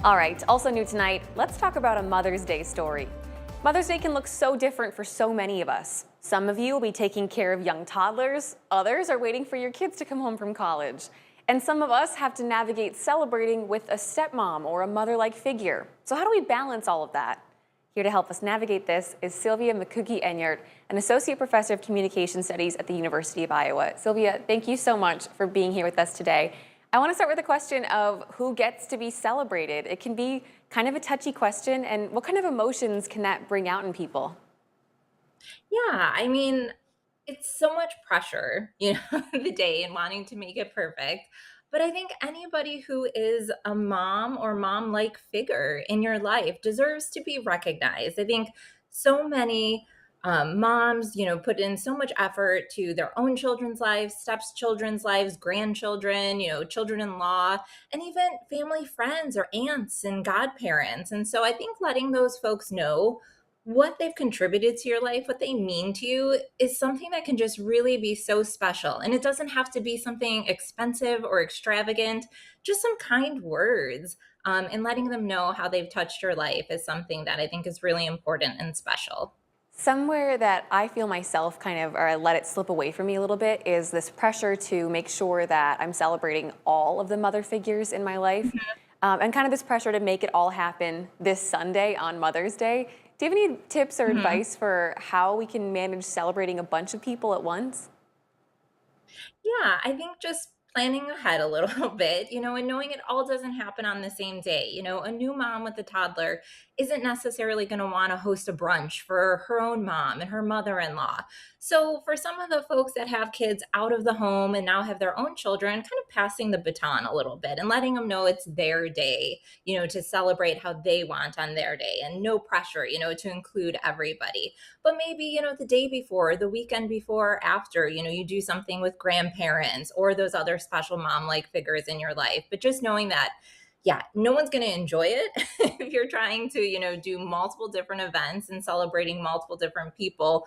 All right, also new tonight, let's talk about a Mother's Day story. Mother's Day can look so different for so many of us. Some of you will be taking care of young toddlers, others are waiting for your kids to come home from college. And some of us have to navigate celebrating with a stepmom or a mother-like figure. So how do we balance all of that? Here to help us navigate this is Sylvia McCookie-Enyart, an associate professor of communication studies at the University of Iowa. Sylvia, thank you so much for being here with us today. I want to start with the question of who gets to be celebrated. It can be kind of a touchy question, and what kind of emotions can that bring out in people? Yeah, I mean, it's so much pressure, the day and wanting to make it perfect. But I think anybody who is a mom or mom-like figure in your life deserves to be recognized. I think so many moms, put in so much effort to their own children's lives, children's lives, grandchildren, children-in-law, and even family friends or aunts and godparents. And so I think letting those folks know what they've contributed to your life, what they mean to you, is something that can just really be so special. And it doesn't have to be something expensive or extravagant, just some kind words. And letting them know how they've touched your life is something that I think is really important and special. Somewhere that I feel myself kind of, or I let it slip away from me a little bit, is this pressure to make sure that I'm celebrating all of the mother figures in my life. And kind of this pressure to make it all happen this Sunday on Mother's Day. Do you have any tips or Mhm. advice for how we can manage celebrating a bunch of people at once? Yeah, I think just planning ahead a little bit, and knowing it all doesn't happen on the same day. A new mom with a toddler isn't necessarily going to want to host a brunch for her own mom and her mother in law. So, for some of the folks that have kids out of the home and now have their own children, kind of passing the baton a little bit and letting them know it's their day, to celebrate how they want on their day and no pressure, to include everybody. But maybe, the day before, the weekend before, after, you do something with grandparents or those other special mom like figures in your life. But just knowing that, yeah, no one's going to enjoy it if you're trying to, do multiple different events and celebrating multiple different people,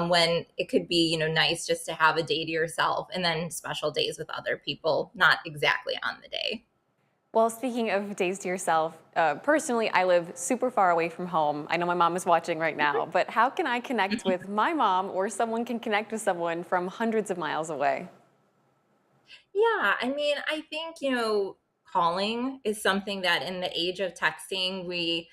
when it could be, nice just to have a day to yourself and then special days with other people, not exactly on the day. Well, speaking of days to yourself, personally, I live super far away from home. I know my mom is watching right now, but how can I connect with my mom or someone can connect with someone from hundreds of miles away? Yeah, I mean, I think, calling is something that in the age of texting, we,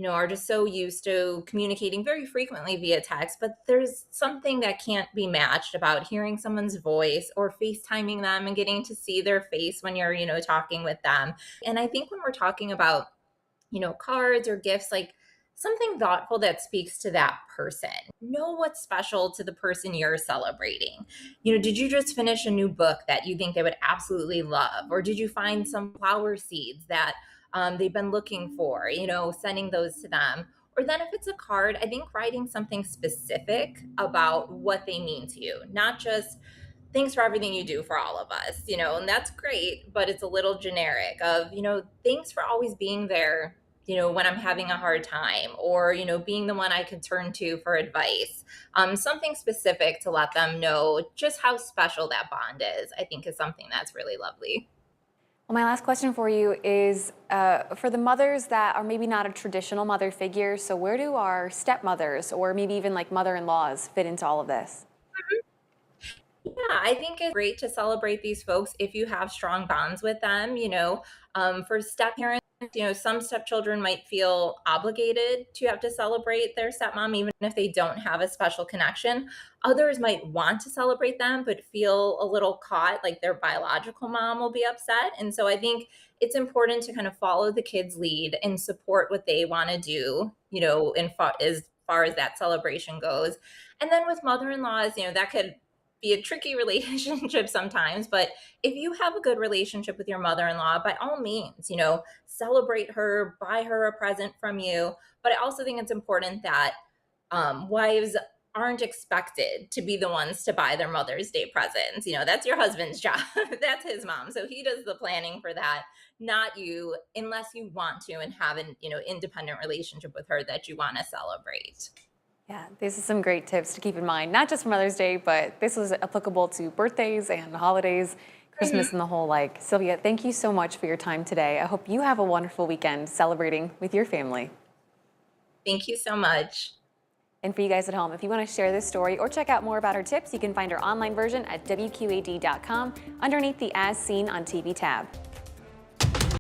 are just so used to communicating very frequently via text, but there's something that can't be matched about hearing someone's voice or FaceTiming them and getting to see their face when you're, talking with them. And I think when we're talking about cards or gifts, like something thoughtful that speaks to that person. Know what's special to the person you're celebrating. Did you just finish a new book that you think they would absolutely love? Or did you find some flower seeds that they've been looking for, sending those to them? Or then if it's a card, I think writing something specific about what they mean to you, not just thanks for everything you do for all of us, and that's great, but it's a little generic of, thanks for always being there, when I'm having a hard time, or, being the one I could turn to for advice. Something specific to let them know just how special that bond is, I think is something that's really lovely. Well, my last question for you is for the mothers that are maybe not a traditional mother figure. So, where do our stepmothers or maybe even like mother in laws fit into all of this? Yeah, I think it's great to celebrate these folks if you have strong bonds with them. For step parents, some stepchildren might feel obligated to have to celebrate their stepmom, even if they don't have a special connection. Others might want to celebrate them, but feel a little caught, like their biological mom will be upset. And so I think it's important to kind of follow the kids' lead and support what they want to do, as far as that celebration goes. And then with mother in laws, that could be a tricky relationship sometimes, but if you have a good relationship with your mother-in-law, by all means, celebrate her, buy her a present from you. But I also think it's important that wives aren't expected to be the ones to buy their Mother's Day presents. That's your husband's job. That's his mom. So he does the planning for that, not you, unless you want to and have an, independent relationship with her that you want to celebrate. Yeah, these are some great tips to keep in mind, not just for Mother's Day, but this was applicable to birthdays and holidays. Christmas and the whole like. Sylvia, thank you so much for your time today. I hope you have a wonderful weekend celebrating with your family. Thank you so much. And for you guys at home, if you want to share this story or check out more about her tips, you can find her online version at WQAD.com underneath the As Seen on TV tab.